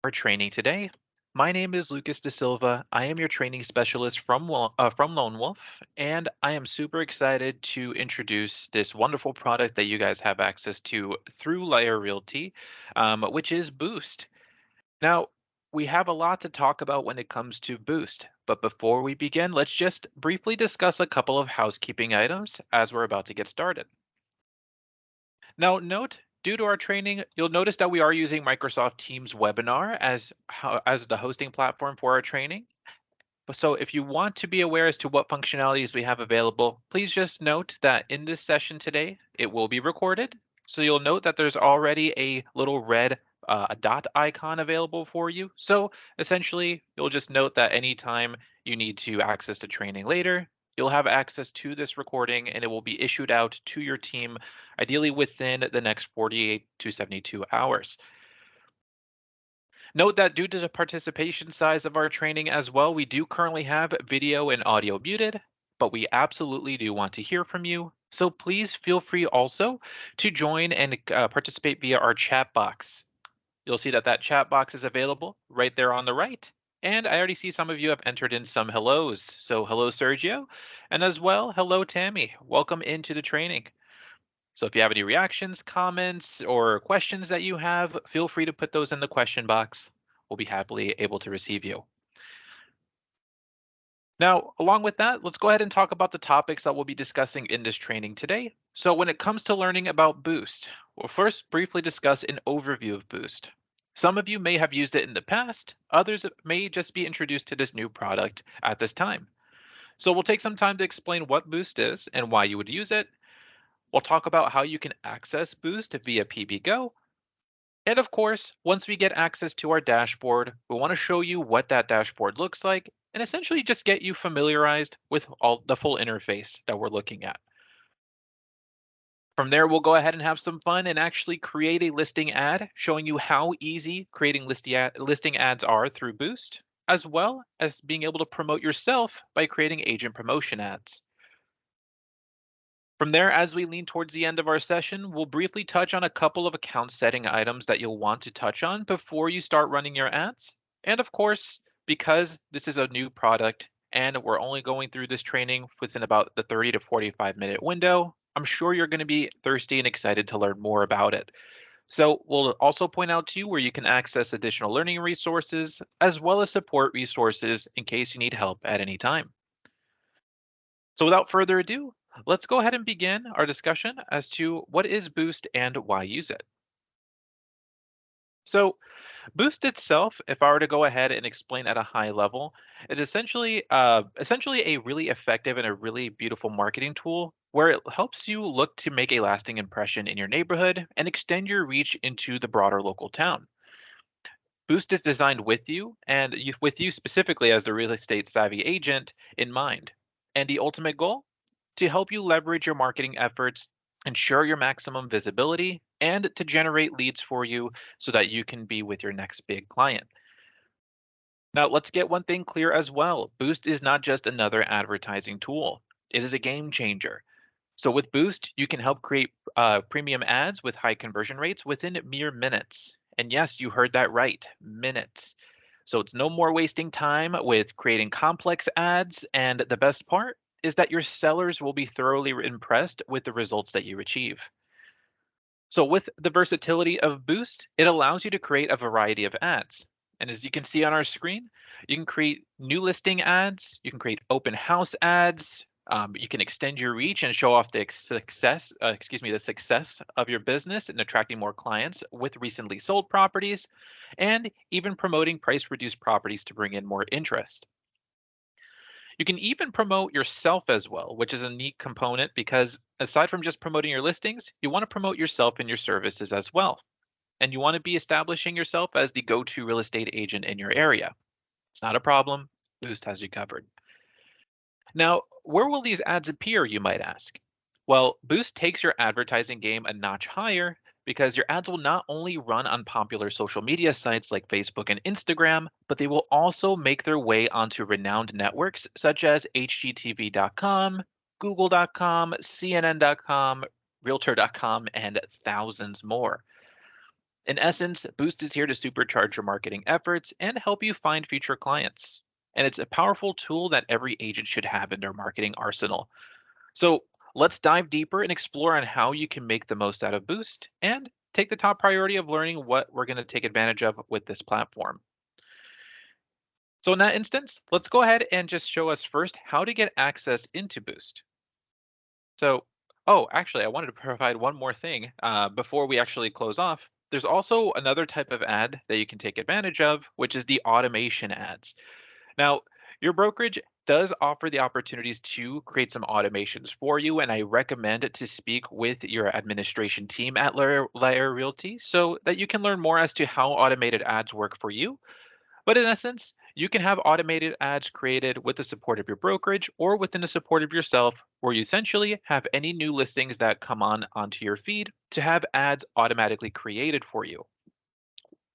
Our training today. My name is Lucas De Silva. I am your training specialist from Lone Wolf, and I am super excited to introduce this wonderful product that you guys have access to through Layer Realty, which is Boost. Now, we have a lot to talk about when it comes to Boost, but before we begin, let's just briefly discuss a couple of housekeeping items as we're about to get started. Now, note, due to our training, you'll notice that we are using Microsoft Teams Webinar as the hosting platform for our training. So if you want to be aware as to what functionalities we have available, please just note that in this session today, it will be recorded. So you'll note that there's already a little red a dot icon available for you. So essentially, you'll just note that anytime you need to access the training later, you'll have access to this recording and it will be issued out to your team, ideally within the next 48 to 72 hours. Note that due to the participation size of our training as well, we do currently have video and audio muted, but we absolutely do want to hear from you. So please feel free also to join and participate via our chat box. You'll see that that chat box is available right there on the right. And I already see some of you have entered in some hellos. So hello, Sergio. And as well, hello, Tammy. Welcome into the training. So if you have any reactions, comments, or questions that you have, feel free to put those in the question box. We'll be happily able to receive you. Now, along with that, let's go ahead and talk about the topics that we'll be discussing in this training today. So when it comes to learning about Boost, we'll first briefly discuss an overview of Boost. Some of you may have used it in the past, others may just be introduced to this new product at this time. So we'll take some time to explain what Boost is and why you would use it. We'll talk about how you can access Boost via PBGo. And of course, once we get access to our dashboard, we want to show you what that dashboard looks like and essentially just get you familiarized with all the full interface that we're looking at. From there, we'll go ahead and have some fun and actually create a listing ad showing you how easy creating listing ads are through Boost, as well as being able to promote yourself by creating agent promotion ads. From there, as we lean towards the end of our session, we'll briefly touch on a couple of account setting items that you'll want to touch on before you start running your ads. And of course, because this is a new product and we're only going through this training within about the 30 to 45-minute window, I'm sure you're going to be thirsty and excited to learn more about it. So we'll also point out to you where you can access additional learning resources as well as support resources in case you need help at any time. So without further ado, let's go ahead and begin our discussion as to what is Boost and why use it. So Boost itself, if I were to go ahead and explain at a high level, is essentially a really effective and a really beautiful marketing tool where it helps you look to make a lasting impression in your neighborhood and extend your reach into the broader local town. Boost is designed with you specifically as the real estate savvy agent in mind. And the ultimate goal? To help you leverage your marketing efforts, ensure your maximum visibility, and to generate leads for you so that you can be with your next big client. Now, let's get one thing clear as well. Boost is not just another advertising tool. It is a game changer. So with Boost, you can help create premium ads with high conversion rates within mere minutes. And yes, you heard that right, minutes. So it's no more wasting time with creating complex ads. And the best part is that your sellers will be thoroughly impressed with the results that you achieve. So with the versatility of Boost, it allows you to create a variety of ads. And as you can see on our screen, you can create new listing ads, you can create open house ads, you can extend your reach and show off the the success of your business in attracting more clients with recently sold properties, and even promoting price reduced properties to bring in more interest. You can even promote yourself as well, which is a neat component because aside from just promoting your listings, you want to promote yourself and your services as well. And you want to be establishing yourself as the go-to real estate agent in your area. It's not a problem. Boost has you covered. Now, where will these ads appear, you might ask? Well, Boost takes your advertising game a notch higher because your ads will not only run on popular social media sites like Facebook and Instagram, but they will also make their way onto renowned networks such as HGTV.com, Google.com, CNN.com, Realtor.com, and thousands more. In essence, Boost is here to supercharge your marketing efforts and help you find future clients. And it's a powerful tool that every agent should have in their marketing arsenal. So let's dive deeper and explore on how you can make the most out of Boost and take the top priority of learning what we're going to take advantage of with this platform. So in that instance, let's go ahead and just show us first how to get access into Boost. So, oh, actually, I wanted to provide one more thing before we actually close off. There's also another type of ad that you can take advantage of, which is the automation ads. Now, your brokerage does offer the opportunities to create some automations for you, and I recommend to speak with your administration team at Layer Realty so that you can learn more as to how automated ads work for you. But in essence, you can have automated ads created with the support of your brokerage or within the support of yourself, where you essentially have any new listings that come on onto your feed to have ads automatically created for you.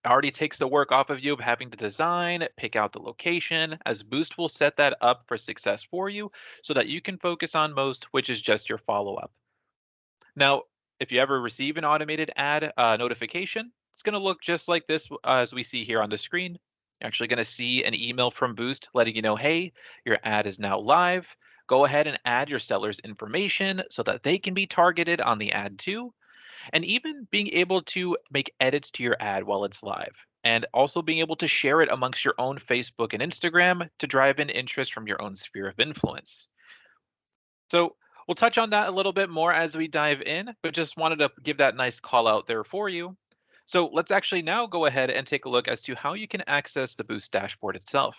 It already takes the work off of you of having to design, pick out the location, as Boost will set that up for success for you so that you can focus on most, which is just your follow up. Now, if you ever receive an automated ad notification, it's going to look just like this as we see here on the screen. You're actually going to see an email from Boost letting you know, hey, your ad is now live. Go ahead and add your seller's information so that they can be targeted on the ad too. And even being able to make edits to your ad while it's live. And also being able to share it amongst your own Facebook and Instagram to drive in interest from your own sphere of influence. So we'll touch on that a little bit more as we dive in, but just wanted to give that nice call out there for you. So let's actually now go ahead and take a look as to how you can access the Boost dashboard itself.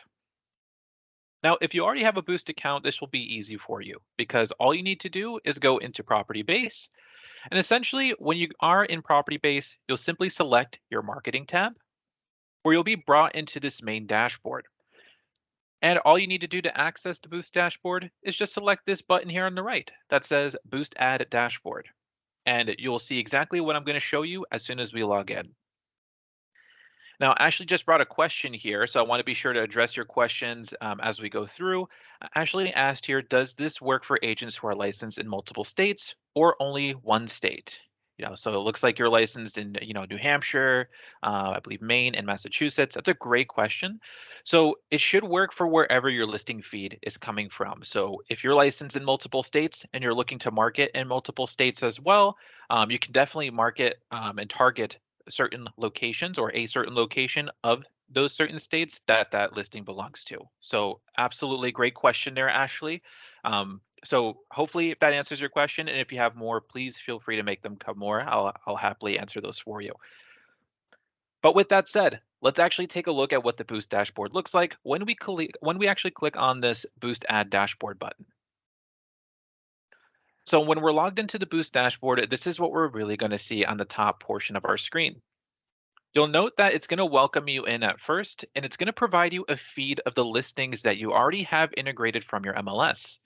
Now, if you already have a Boost account, this will be easy for you because all you need to do is go into Property Base. And essentially, when you are in Property Base, you'll simply select your Marketing tab, where you'll be brought into this main dashboard. And all you need to do to access the Boost dashboard is just select this button here on the right that says Boost Ad Dashboard. And you'll see exactly what I'm going to show you as soon as we log in. Now, Ashley just brought a question here, so I want to be sure to address your questions as we go through. Ashley asked here, does this work for agents who are licensed in multiple states or only one state? So it looks like you're licensed in, New Hampshire, I believe Maine and Massachusetts. That's a great question. So it should work for wherever your listing feed is coming from. So if you're licensed in multiple states and you're looking to market in multiple states as well, you can definitely market and target certain locations or a certain location of those certain states that that listing belongs to. So absolutely great question there, Ashley. So hopefully if that answers your question, and if you have more, please feel free to make them come more. I'll happily answer those for you. But with that said, let's actually take a look at what the Boost dashboard looks like when we actually click on this Boost Ad Dashboard button. So when we're logged into the Boost dashboard, this is what we're really going to see on the top portion of our screen. You'll note that it's going to welcome you in at first, and it's going to provide you a feed of the listings that you already have integrated from your MLS.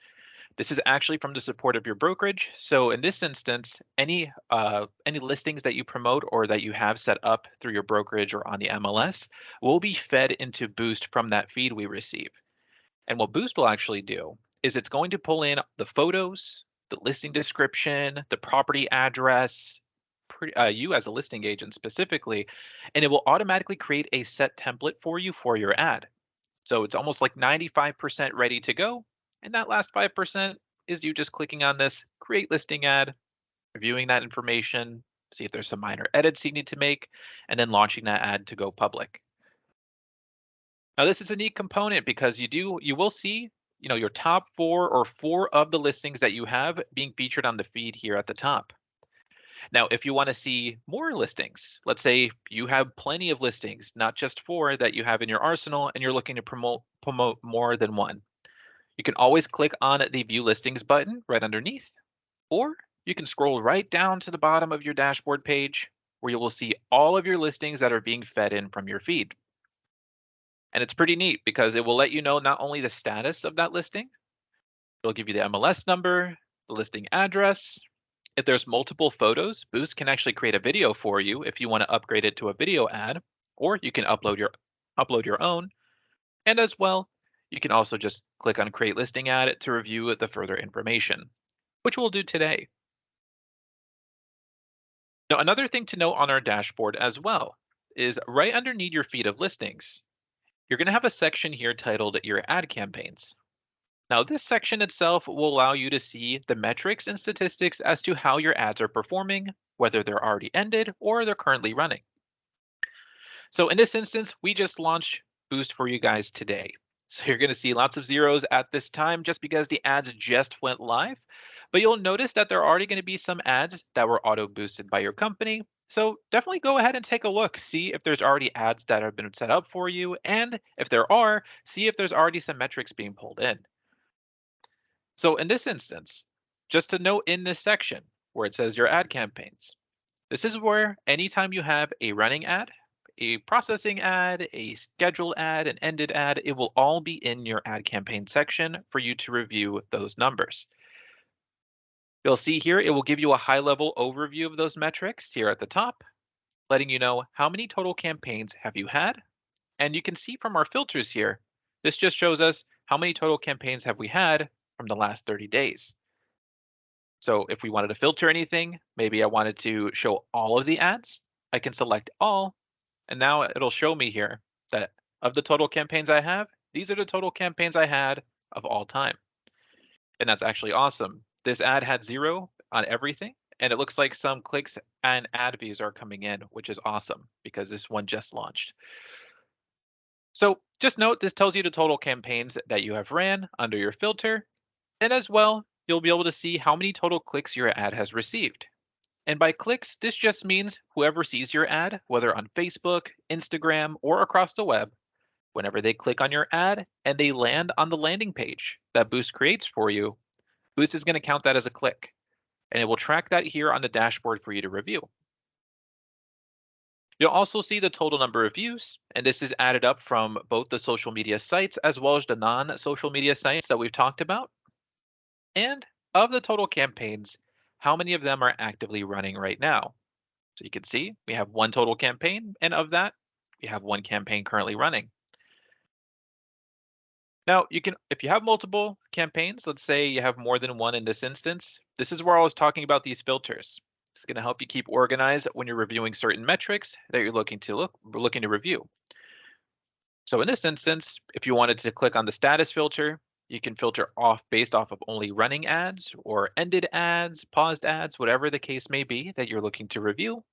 This is actually from the support of your brokerage. So in this instance, any listings that you promote or that you have set up through your brokerage or on the MLS will be fed into Boost from that feed we receive. And what Boost will actually do is it's going to pull in the photos, the listing description, the property address, you as a listing agent specifically, and it will automatically create a set template for you for your ad. So it's almost like 95% ready to go. And that last 5% is you just clicking on this create listing ad, reviewing that information, see if there's some minor edits you need to make, and then launching that ad to go public. Now this is a neat component because you will see, your top four of the listings that you have being featured on the feed here at the top. Now, if you want to see more listings, let's say you have plenty of listings, not just four that you have in your arsenal, and you're looking to promote more than one. You can always click on the View Listings button right underneath, or you can scroll right down to the bottom of your dashboard page where you will see all of your listings that are being fed in from your feed. And it's pretty neat because it will let you know not only the status of that listing, it'll give you the MLS number, the listing address. If there's multiple photos, Boost can actually create a video for you if you want to upgrade it to a video ad, or you can upload your own. And as well, you can also just click on Create Listing Ad to review the further information, which we'll do today. Now, another thing to note on our dashboard as well is right underneath your feed of listings, you're going to have a section here titled your ad campaigns. Now, this section itself will allow you to see the metrics and statistics as to how your ads are performing, whether they're already ended or they're currently running. So in this instance, we just launched Boost for you guys today. So you're going to see lots of zeros at this time just because the ads just went live. But you'll notice that there are already going to be some ads that were auto boosted by your company. So definitely go ahead and take a look, see if there's already ads that have been set up for you. And if there are, see if there's already some metrics being pulled in. So in this instance, just to note in this section where it says your ad campaigns, this is where anytime you have a running ad, a processing ad, a scheduled ad, an ended ad, it will all be in your ad campaign section for you to review those numbers. You'll see here, it will give you a high level overview of those metrics here at the top, letting you know how many total campaigns have you had. And you can see from our filters here, this just shows us how many total campaigns have we had from the last 30 days. So if we wanted to filter anything, maybe I wanted to show all of the ads, I can select all, and now it'll show me here that of the total campaigns I have, these are the total campaigns I had of all time. And that's actually awesome. This ad had 0 on everything, and it looks like some clicks and ad views are coming in, which is awesome because this one just launched. So just note this tells you the total campaigns that you have ran under your filter, and as well, you'll be able to see how many total clicks your ad has received. And by clicks, this just means whoever sees your ad, whether on Facebook, Instagram, or across the web, whenever they click on your ad and they land on the landing page that Boost creates for you, Boost is going to count that as a click. And it will track that here on the dashboard for you to review. You'll also see the total number of views, and this is added up from both the social media sites as well as the non-social media sites that we've talked about. And of the total campaigns, how many of them are actively running right now? So you can see we have one total campaign, and of that, we have one campaign currently running. Now, you can, if you have multiple campaigns, let's say you have more than one in this instance, this is where I was talking about these filters. It's going to help you keep organized when you're reviewing certain metrics that you're looking to review. So in this instance, if you wanted to click on the status filter, you can filter off based off of only running ads or ended ads, paused ads, whatever the case may be that you're looking to review.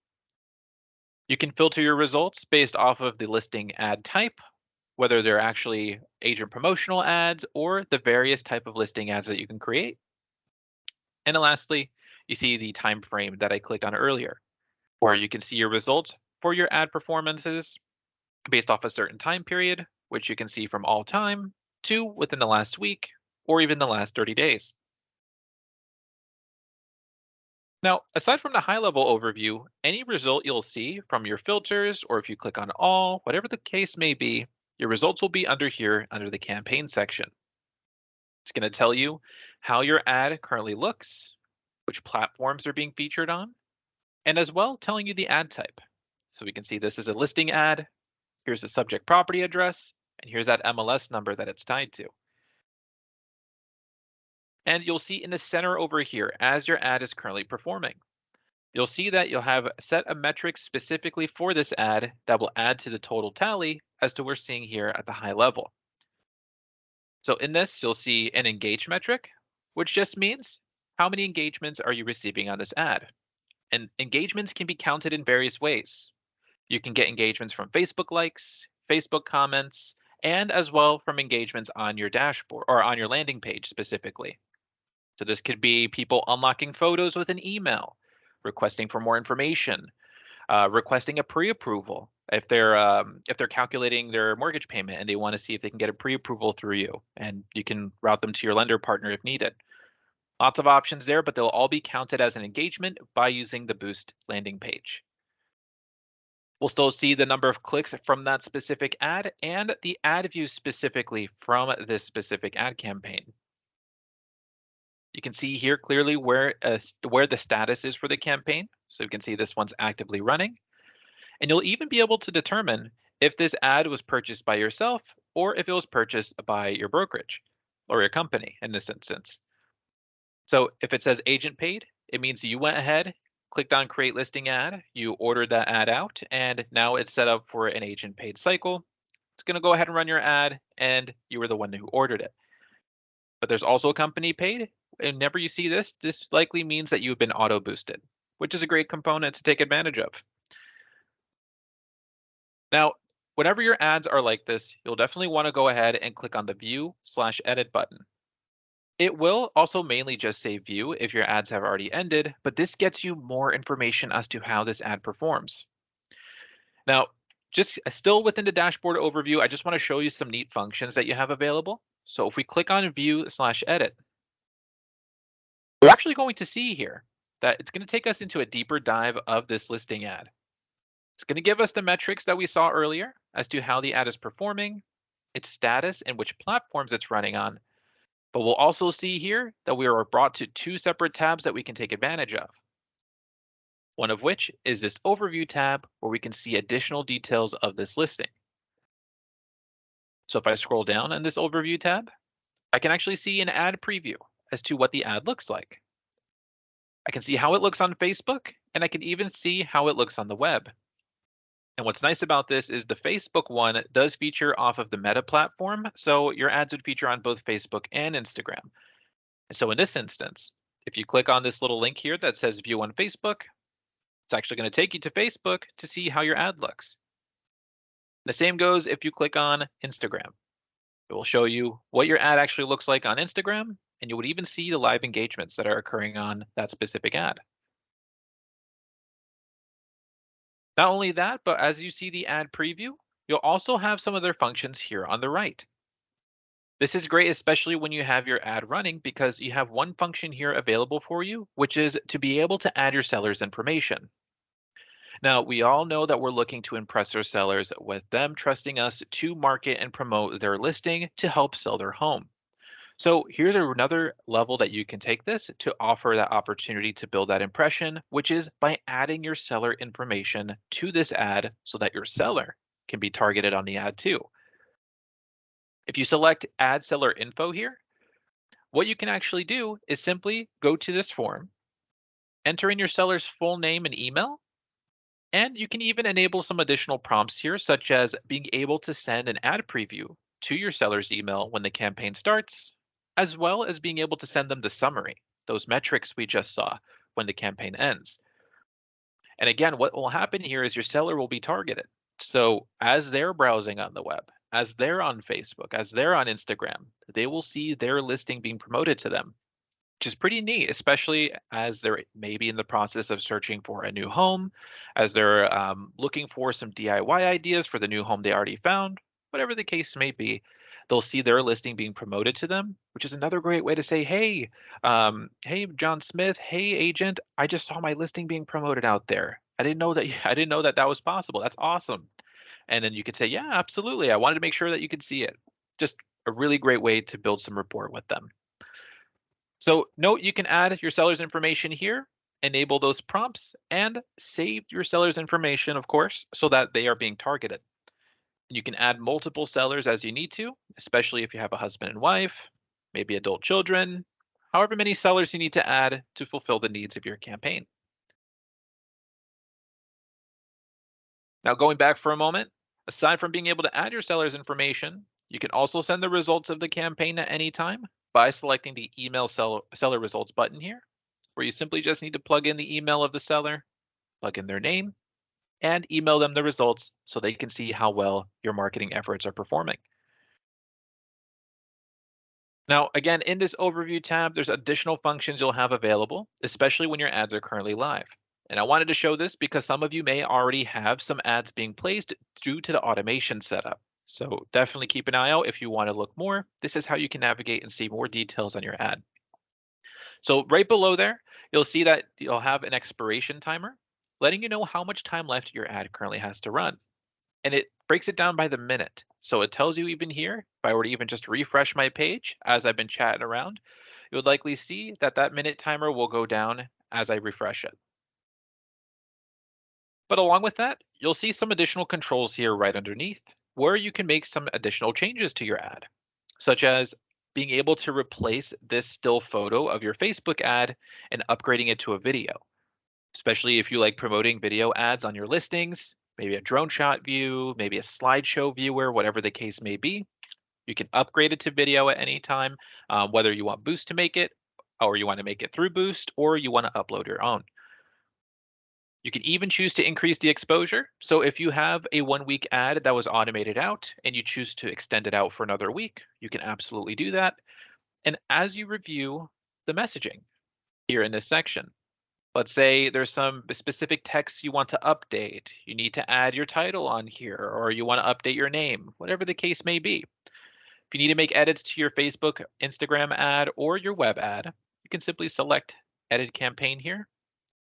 You can filter your results based off of the listing ad type, whether they're actually agent promotional ads or the various type of listing ads that you can create. And then lastly, you see the time frame that I clicked on earlier, where you can see your results for your ad performances based off a certain time period, which you can see from all time to within the last week or even the last 30 days. Now, aside from the high level overview, any result you'll see from your filters, or if you click on all, whatever the case may be, your results will be under here under the campaign section. It's going to tell you how your ad currently looks, which platforms are being featured on, and as well telling you the ad type. So we can see this is a listing ad, here's the subject property address, and here's that MLS number that it's tied to. And you'll see in the center over here as your ad is currently performing. You'll see that you'll have a set of metrics specifically for this ad that will add to the total tally as to we're seeing here at the high level. So in this, you'll see an engage metric, which just means how many engagements are you receiving on this ad? And engagements can be counted in various ways. You can get engagements from Facebook likes, Facebook comments, and as well from engagements on your dashboard or on your landing page specifically. So this could be people unlocking photos with an email, requesting for more information, requesting a pre-approval if they're calculating their mortgage payment and they want to see if they can get a pre-approval through you, and you can route them to your lender partner if needed. Lots of options there, but they'll all be counted as an engagement by using the Boost landing page. We'll still see the number of clicks from that specific ad and the ad views specifically from this specific ad campaign. You can see here clearly where the status is for the campaign. So you can see this one's actively running. And you'll even be able to determine if this ad was purchased by yourself or if it was purchased by your brokerage or your company in this instance. So if it says agent paid, it means you went ahead clicked on create listing ad, you ordered that ad out, and now it's set up for an agent paid cycle. It's going to go ahead and run your ad, and you were the one who ordered it. But there's also a company paid. And whenever you see this, this likely means that you've been auto boosted, which is a great component to take advantage of. Now, whenever your ads are like this, you'll definitely want to go ahead and click on the view/edit button. It will also mainly just say view if your ads have already ended, but this gets you more information as to how this ad performs. Now, just still within the dashboard overview, I just want to show you some neat functions that you have available. So if we click on view/edit, we're actually going to see here that it's going to take us into a deeper dive of this listing ad. It's going to give us the metrics that we saw earlier as to how the ad is performing, its status, and which platforms it's running on. But we'll also see here that we are brought to two separate tabs that we can take advantage of. One of which is this overview tab where we can see additional details of this listing. So if I scroll down in this overview tab, I can actually see an ad preview as to what the ad looks like. I can see how it looks on Facebook, and I can even see how it looks on the web. And what's nice about this is the Facebook one does feature off of the Meta platform, so your ads would feature on both Facebook and Instagram. And so in this instance, if you click on this little link here that says view on Facebook, it's actually going to take you to Facebook to see how your ad looks. The same goes if you click on Instagram. It will show you what your ad actually looks like on Instagram, and you would even see the live engagements that are occurring on that specific ad. Not only that, but as you see the ad preview, you'll also have some other functions here on the right. This is great, especially when you have your ad running, because you have one function here available for you, which is to be able to add your seller's information. Now, we all know that we're looking to impress our sellers with them trusting us to market and promote their listing to help sell their home. So here's another level that you can take this to offer that opportunity to build that impression, which is by adding your seller information to this ad so that your seller can be targeted on the ad too. If you select add seller info here, what you can actually do is simply go to this form, enter in your seller's full name and email, and you can even enable some additional prompts here, such as being able to send an ad preview to your seller's email when the campaign starts, as well as being able to send them the summary, those metrics we just saw when the campaign ends. And again, what will happen here is your seller will be targeted. So as they're browsing on the web, as they're on Facebook, as they're on Instagram, they will see their listing being promoted to them, which is pretty neat, especially as they're maybe in the process of searching for a new home, as they're looking for some DIY ideas for the new home they already found, whatever the case may be. They'll see their listing being promoted to them, which is another great way to say, hey, John Smith, hey, agent, I just saw my listing being promoted out there. I didn't know that. I didn't know that that was possible. That's awesome. And then you could say, yeah, absolutely. I wanted to make sure that you could see it. Just a really great way to build some rapport with them. So note you can add your seller's information here, enable those prompts, and save your seller's information, of course, so that they are being targeted. You can add multiple sellers as you need to, especially if you have a husband and wife, maybe adult children, however many sellers you need to add to fulfill the needs of your campaign. Now, going back for a moment, aside from being able to add your seller's information, you can also send the results of the campaign at any time by selecting the email seller results button here, where you simply just need to plug in the email of the seller, plug in their name, and email them the results so they can see how well your marketing efforts are performing. Now, again, in this overview tab, there's additional functions you'll have available, especially when your ads are currently live. And I wanted to show this because some of you may already have some ads being placed due to the automation setup. So definitely keep an eye out if you want to look more. This is how you can navigate and see more details on your ad. So right below there, you'll see that you'll have an expiration timer, letting you know how much time left your ad currently has to run. And it breaks it down by the minute. So it tells you even here, if I were to even just refresh my page as I've been chatting around, you would likely see that that minute timer will go down as I refresh it. But along with that, you'll see some additional controls here right underneath where you can make some additional changes to your ad, such as being able to replace this still photo of your Facebook ad and upgrading it to a video. especially if you like promoting video ads on your listings, maybe a drone shot view, maybe a slideshow viewer, whatever the case may be. You can upgrade it to video at any time, whether you want Boost to make it, or you want to make it through Boost, or you want to upload your own. You can even choose to increase the exposure. So if you have a 1 week ad that was automated out and you choose to extend it out for another week, you can absolutely do that. And as you review the messaging here in this section, let's say there's some specific text you want to update. You need to add your title on here, or you want to update your name, whatever the case may be. If you need to make edits to your Facebook, Instagram ad, or your web ad, you can simply select Edit Campaign here.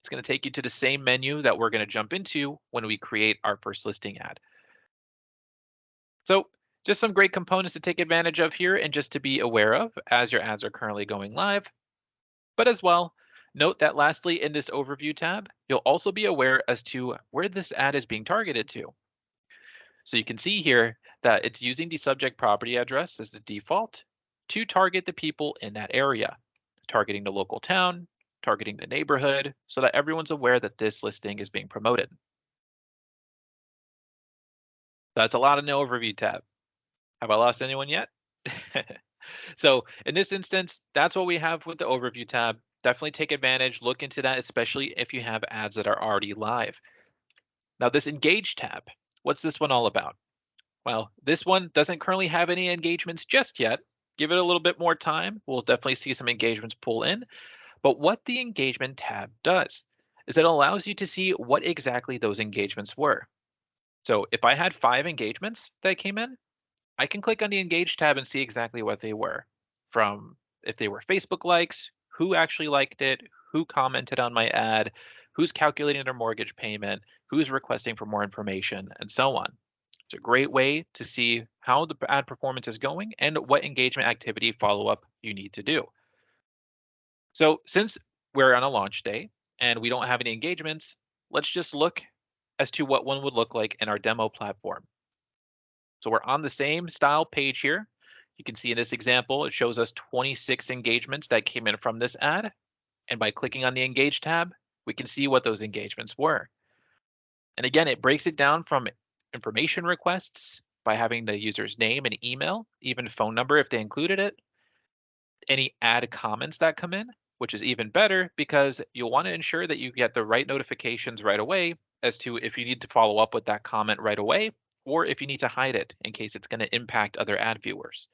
It's going to take you to the same menu that we're going to jump into when we create our first listing ad. So just some great components to take advantage of here and just to be aware of as your ads are currently going live. But as well, note that lastly in this overview tab, you'll also be aware as to where this ad is being targeted to. So you can see here that it's using the subject property address as the default to target the people in that area, targeting the local town, targeting the neighborhood, so that everyone's aware that this listing is being promoted. That's a lot in the overview tab. Have I lost anyone yet? So in this instance, that's what we have with the overview tab. Definitely take advantage, look into that, especially if you have ads that are already live. Now this engage tab, what's this one all about? Well, this one doesn't currently have any engagements just yet. Give it a little bit more time. We'll definitely see some engagements pull in. But what the engagement tab does is it allows you to see what exactly those engagements were. So if I had 5 engagements that came in, I can click on the engage tab and see exactly what they were. From if they were Facebook likes, who actually liked it, who commented on my ad, who's calculating their mortgage payment, who's requesting for more information, and so on. It's a great way to see how the ad performance is going and what engagement activity follow-up you need to do. So since we're on a launch day and we don't have any engagements, let's just look as to what one would look like in our demo platform. So we're on the same style page here. You can see in this example, it shows us 26 engagements that came in from this ad. And by clicking on the Engage tab, we can see what those engagements were. And again, it breaks it down from information requests by having the user's name and email, even phone number if they included it, any ad comments that come in, which is even better because you'll want to ensure that you get the right notifications right away as to if you need to follow up with that comment right away or if you need to hide it in case it's going to impact other ad viewers.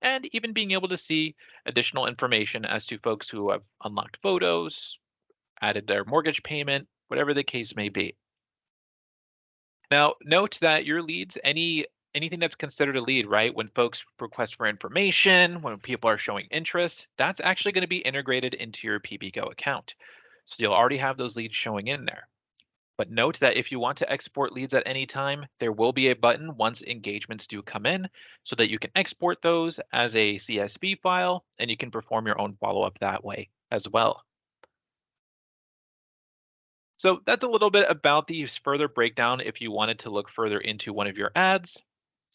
And even being able to see additional information as to folks who have unlocked photos, added their mortgage payment, whatever the case may be. Now, note that your leads, anything that's considered a lead, right? When folks request for information, when people are showing interest, that's actually going to be integrated into your PBGO account. So you'll already have those leads showing in there. But note that if you want to export leads at any time, there will be a button once engagements do come in so that you can export those as a CSV file and you can perform your own follow-up that way as well. So that's a little bit about the further breakdown if you wanted to look further into one of your ads.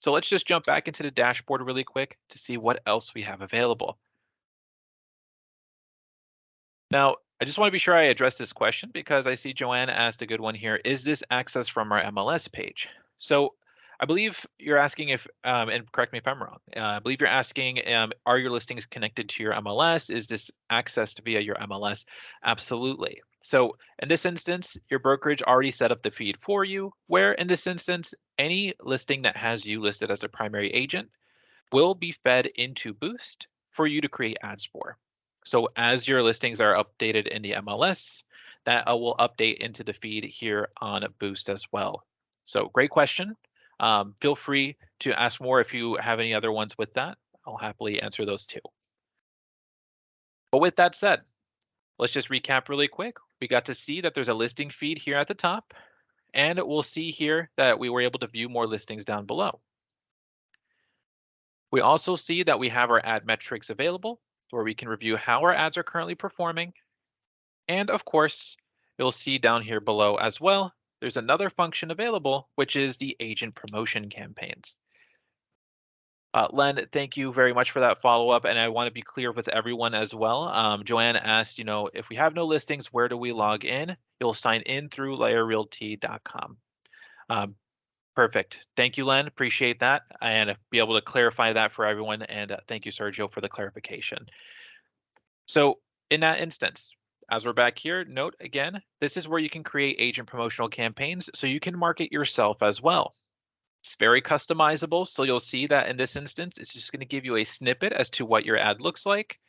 So let's just jump back into the dashboard really quick to see what else we have available. Now, I just want to be sure I address this question because I see Joanne asked a good one here. Is this access from our MLS page? So I believe you're asking if, and correct me if I'm wrong, I believe you're asking, are your listings connected to your MLS? Is this accessed via your MLS? Absolutely. So in this instance, your brokerage already set up the feed for you, where in this instance, any listing that has you listed as a primary agent will be fed into Boost for you to create ads for. So as your listings are updated in the MLS, that will update into the feed here on Boost as well. So great question. Feel free to ask more if you have any other ones with that. I'll happily answer those too. But with that said, let's just recap really quick. We got to see that there's a listing feed here at the top, and we'll see here that we were able to view more listings down below. We also see that we have our ad metrics available where we can review how our ads are currently performing. And of course, you'll see down here below as well, there's another function available, which is the agent promotion campaigns. Len, thank you very much for that follow-up, and I want to be clear with everyone as well. Joanne asked, if we have no listings, where do we log in? You'll sign in through layerrealty.com. Um, Perfect. Thank you, Len. Appreciate that, and be able to clarify that for everyone. And thank you, Sergio, for the clarification. So in that instance, as we're back here, note again, this is where you can create agent promotional campaigns so you can market yourself as well. It's very customizable, so you'll see that in this instance, it's just going to give you a snippet as to what your ad looks like,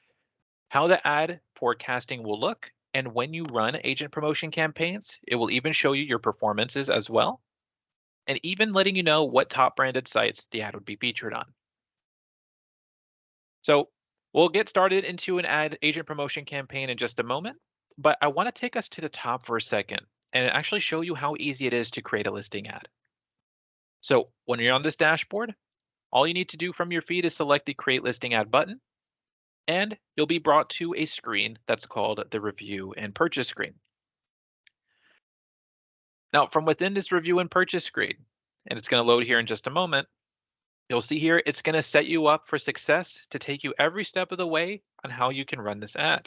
how the ad forecasting will look, and when you run agent promotion campaigns, it will even show you your performances as well, and even letting you know what top branded sites the ad would be featured on. So we'll get started into an ad agent promotion campaign in just a moment, but I want to take us to the top for a second and actually show you how easy it is to create a listing ad. So when you're on this dashboard, all you need to do from your feed is select the Create Listing Ad button, and you'll be brought to a screen that's called the Review and Purchase screen. Now, from within this Review and Purchase screen, and it's going to load here in just a moment, you'll see here it's going to set you up for success to take you every step of the way on how you can run this ad.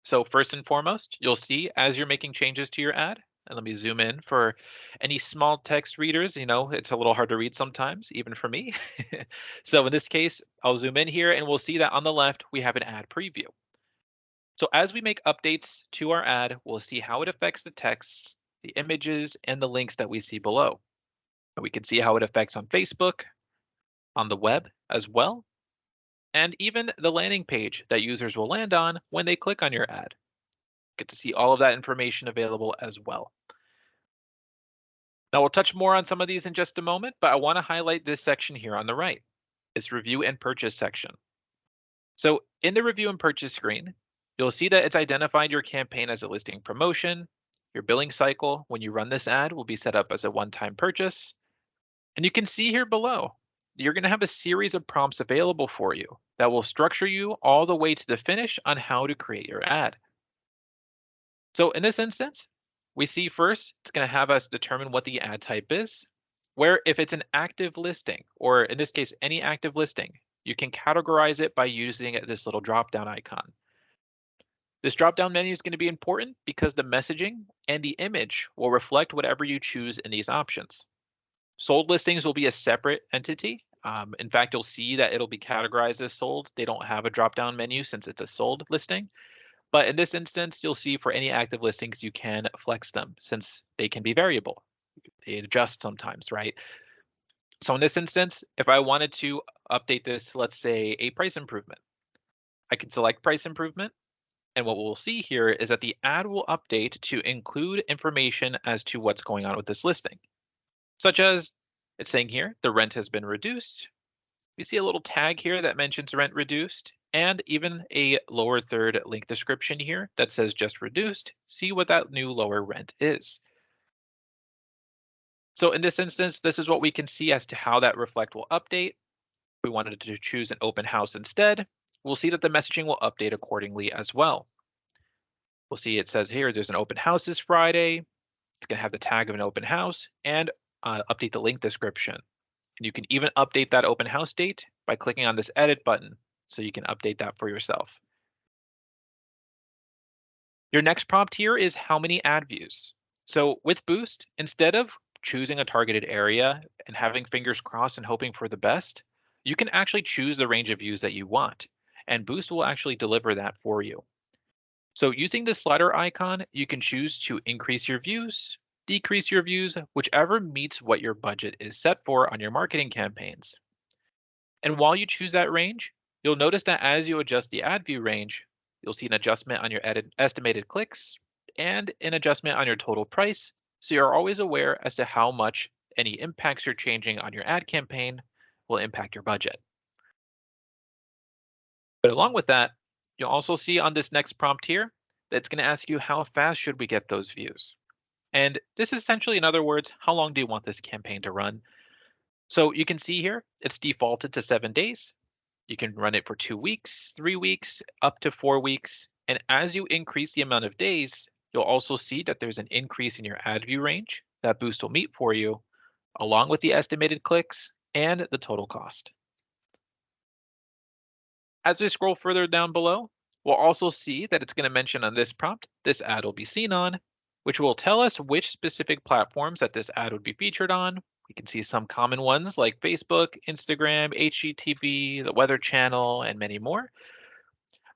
So first and foremost, you'll see as you're making changes to your ad, and let me zoom in for any small text readers, it's a little hard to read sometimes, even for me. So in this case, I'll zoom in here and we'll see that on the left, we have an ad preview. So as we make updates to our ad, we'll see how it affects the texts, the images, and the links that we see below. And we can see how it affects on Facebook, on the web as well, and even the landing page that users will land on when they click on your ad. Get to see all of that information available as well. Now we'll touch more on some of these in just a moment, but I want to highlight this section here on the right, this Review and Purchase section. So in the Review and Purchase screen, you'll see that it's identified your campaign as a listing promotion. Your billing cycle when you run this ad will be set up as a one-time purchase. And you can see here below, you're going to have a series of prompts available for you that will structure you all the way to the finish on how to create your ad. So in this instance, we see first, it's going to have us determine what the ad type is, where if it's an active listing, or in this case, any active listing, you can categorize it by using this little drop-down icon. This drop-down menu is going to be important because the messaging and the image will reflect whatever you choose in these options. Sold listings will be a separate entity. In fact, you'll see that it'll be categorized as sold. They don't have a drop-down menu since it's a sold listing. But in this instance, you'll see for any active listings, you can flex them since they can be variable. They adjust sometimes, right? So in this instance, if I wanted to update this, let's say a price improvement, I can select price improvement. And what we'll see here is that the ad will update to include information as to what's going on with this listing, such as it's saying here, the rent has been reduced. We see a little tag here that mentions rent reduced, and even a lower third link description here that says just reduced. See what that new lower rent is. So in this instance, this is what we can see as to how that reflect will update. If we wanted to choose an open house instead, we'll see that the messaging will update accordingly as well. We'll see it says here there's an open house this Friday. It's going to have the tag of an open house and update the link description. And you can even update that open house date by clicking on this edit button so you can update that for yourself. Your next prompt here is how many ad views. So with Boost, instead of choosing a targeted area and having fingers crossed and hoping for the best, you can actually choose the range of views that you want, and Boost will actually deliver that for you. So using this slider icon, you can choose to increase your views, decrease your views, whichever meets what your budget is set for on your marketing campaigns. And while you choose that range, you'll notice that as you adjust the ad view range, you'll see an adjustment on your estimated clicks and an adjustment on your total price. So you're always aware as to how much any impacts you're changing on your ad campaign will impact your budget. But along with that, you'll also see on this next prompt here that it's going to ask you how fast should we get those views. And this is essentially, in other words, how long do you want this campaign to run? So you can see here, it's defaulted to 7 days. You can run it for 2 weeks, 3 weeks, up to 4 weeks. And as you increase the amount of days, you'll also see that there's an increase in your ad view range that Boost will meet for you, along with the estimated clicks and the total cost. As we scroll further down below, we'll also see that it's going to mention on this prompt, this ad will be seen on, which will tell us which specific platforms that this ad would be featured on. We can see some common ones like Facebook, Instagram, HGTV, the Weather Channel, and many more.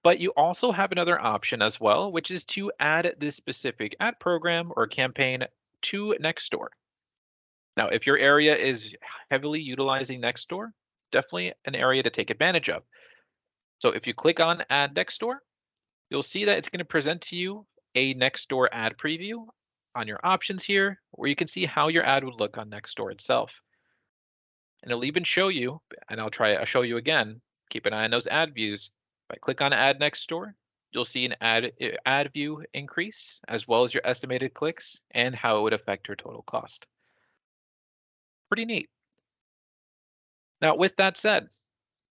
But you also have another option as well, which is to add this specific ad program or campaign to Nextdoor. Now, if your area is heavily utilizing Nextdoor, definitely an area to take advantage of. So if you click on Add Nextdoor, you'll see that it's going to present to you a Nextdoor ad preview on your options here, where you can see how your ad would look on Nextdoor itself. And it'll even show you, and I'll show you again, keep an eye on those ad views. If I click on Add Nextdoor, you'll see an ad view increase, as well as your estimated clicks and how it would affect your total cost. Pretty neat. Now, with that said,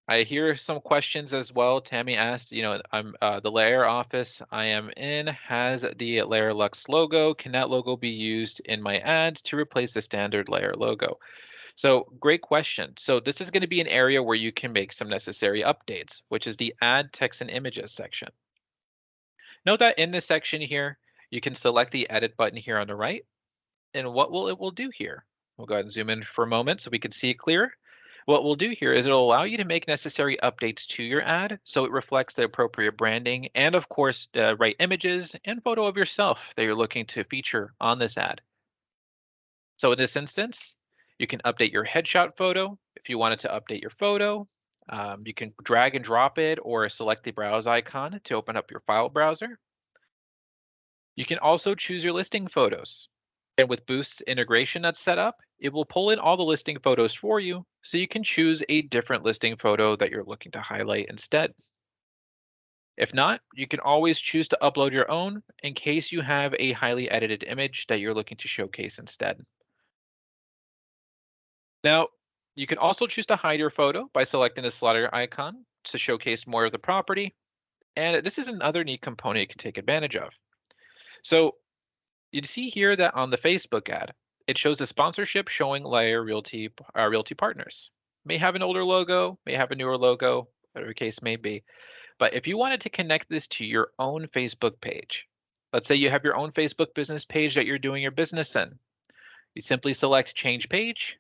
I hear some questions as well. Tammy asked, I'm the Layer office I am in has the Layer Lux logo. Can that logo be used in my ads to replace the standard Layer logo? So great question. So this is going to be an area where you can make some necessary updates, which is the Add Text and Images section. Note that in this section here, you can select the Edit button here on the right. And what it will do here, we'll go ahead and zoom in for a moment so we can see it clearer. What we'll do here is it'll allow you to make necessary updates to your ad so it reflects the appropriate branding and, of course, the right images and photo of yourself that you're looking to feature on this ad. So in this instance, you can update your headshot photo. If you wanted to update your photo, you can drag and drop it or select the browse icon to open up your file browser. You can also choose your listing photos. And with Boost's integration that's set up, it will pull in all the listing photos for you, so you can choose a different listing photo that you're looking to highlight instead. If not, you can always choose to upload your own in case you have a highly edited image that you're looking to showcase instead. Now, you can also choose to hide your photo by selecting the slider icon to showcase more of the property. And this is another neat component you can take advantage of. So you see here that on the Facebook ad, it shows the sponsorship showing Layer Realty partners. May have an older logo, may have a newer logo, whatever the case may be. But if you wanted to connect this to your own Facebook page, let's say you have your own Facebook business page that you're doing your business in, you simply select Change Page,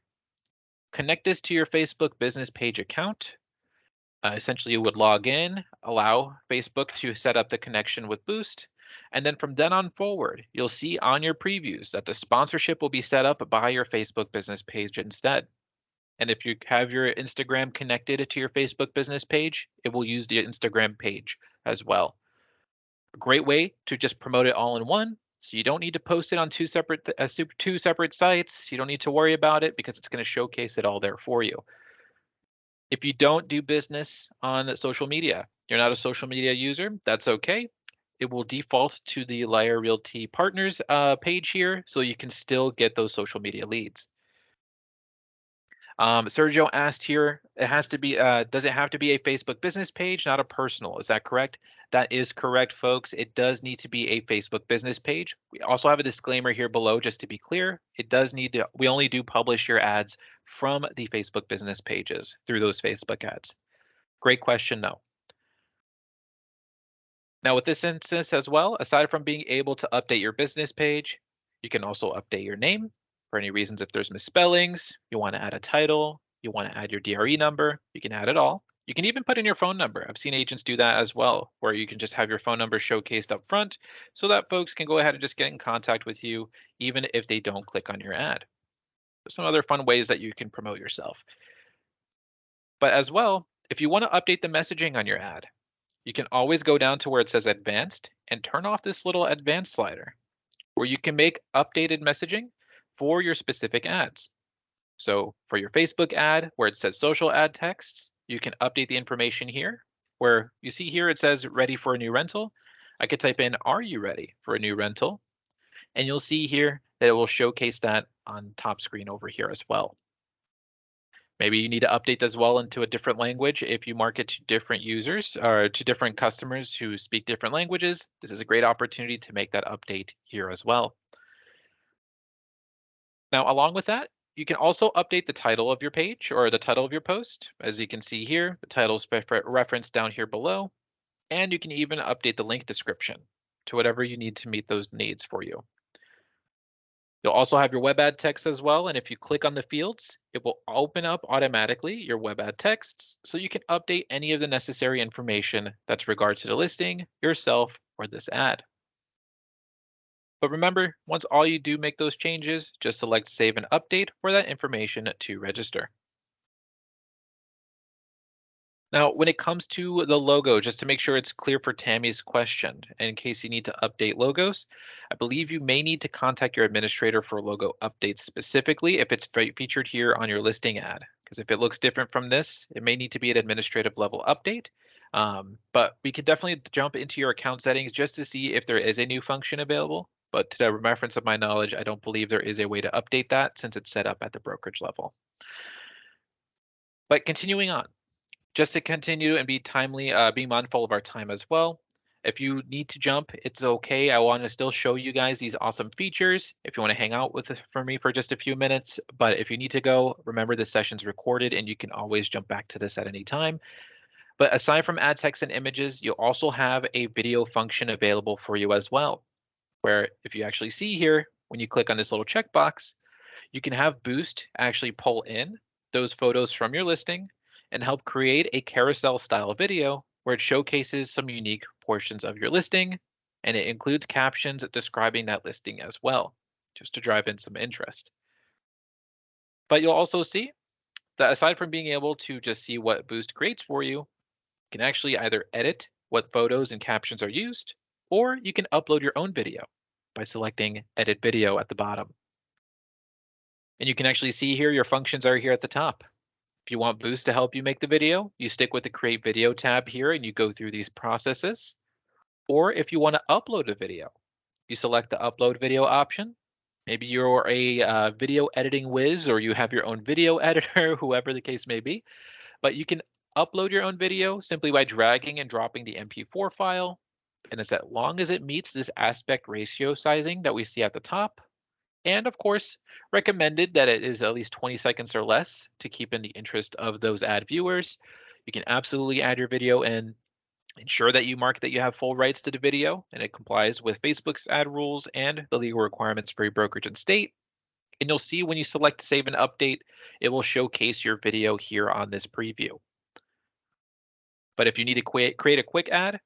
connect this to your Facebook business page account. Essentially, you would log in, allow Facebook to set up the connection with Boost, and then from then on forward, you'll see on your previews that the sponsorship will be set up by your Facebook business page instead. And if you have your Instagram connected to your Facebook business page, it will use the Instagram page as well. A great way to just promote it all in one. So you don't need to post it on two separate sites. You don't need to worry about it because it's going to showcase it all there for you. If you don't do business on social media, you're not a social media user, that's okay. It will default to the Layer Realty Partners page here, so you can still get those social media leads. Sergio asked here, it has to be, does it have to be a Facebook business page, not a personal? Is that correct? That is correct, folks. It does need to be a Facebook business page. We also have a disclaimer here below, just to be clear. It does need to, we only do publish your ads from the Facebook business pages through those Facebook ads. Great question, though. Now with this instance as well, aside from being able to update your business page, you can also update your name for any reasons. If there's misspellings, you want to add a title, you want to add your DRE number, you can add it all. You can even put in your phone number. I've seen agents do that as well, where you can just have your phone number showcased up front so that folks can go ahead and just get in contact with you, even if they don't click on your ad. There's some other fun ways that you can promote yourself. But as well, if you want to update the messaging on your ad, you can always go down to where it says advanced and turn off this little advanced slider where you can make updated messaging for your specific ads. So for your Facebook ad, where it says social ad texts, you can update the information here where you see here it says ready for a new rental. I could type in, are you ready for a new rental? And you'll see here that it will showcase that on top screen over here as well. Maybe you need to update as well into a different language if you market to different users or to different customers who speak different languages. This is a great opportunity to make that update here as well. Now, along with that, You can also update the title of your page or the title of your post. As you can see here, the title is referenced down here below, and you can even update the link description to whatever you need to meet those needs for you. You'll also have your web ad text as well, and if you click on the fields, it will open up automatically your web ad texts so you can update any of the necessary information that's regards to the listing, yourself, or this ad. But remember, once all you do make those changes, just select Save and Update for that information to register. Now, when it comes to the logo, just to make sure it's clear for Tammy's question, in case you need to update logos, I believe you may need to contact your administrator for logo updates specifically if it's featured here on your listing ad. Because if it looks different from this, it may need to be an administrative level update. But we could definitely jump into your account settings just to see if there is a new function available. But to the reference of my knowledge, I don't believe there is a way to update that since it's set up at the brokerage level. But continuing on, just to continue and be timely, be mindful of our time as well. If you need to jump, it's okay. I want to still show you guys these awesome features if you want to hang out with for me for just a few minutes. But if you need to go, remember the session's recorded and you can always jump back to this at any time. But aside from ad text and images, you'll also have a video function available for you as well, where if you actually see here, when you click on this little checkbox, you can have Boost actually pull in those photos from your listing and help create a carousel style video where it showcases some unique portions of your listing, and it includes captions describing that listing as well, just to drive in some interest. But you'll also see that aside from being able to just see what Boost creates for you, you can actually either edit what photos and captions are used, or you can upload your own video by selecting Edit Video at the bottom. And you can actually see here your functions are here at the top. If you want Boost to help you make the video, you stick with the Create Video tab here and you go through these processes. Or if you want to upload a video, you select the Upload Video option. Maybe you're a video editing whiz or you have your own video editor, whoever the case may be. But you can upload your own video simply by dragging and dropping the MP4 file. And as long as it meets this aspect ratio sizing that we see at the top, and of course, recommended that it is at least 20 seconds or less to keep in the interest of those ad viewers. You can absolutely add your video and ensure that you mark that you have full rights to the video and it complies with Facebook's ad rules and the legal requirements for your brokerage and state. And you'll see when you select Save and Update, it will showcase your video here on this preview. But if you need to create a quick ad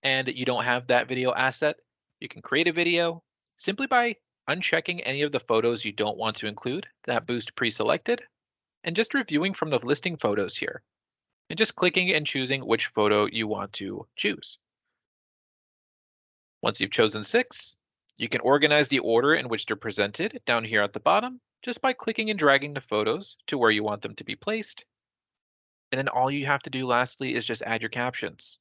and you don't have that video asset, you can create a video simply by unchecking any of the photos you don't want to include that Boost pre-selected, and just reviewing from the listing photos here, and just clicking and choosing which photo you want to choose. Once you've chosen 6, you can organize the order in which they're presented down here at the bottom, just by clicking and dragging the photos to where you want them to be placed. And then all you have to do lastly is just add your captions.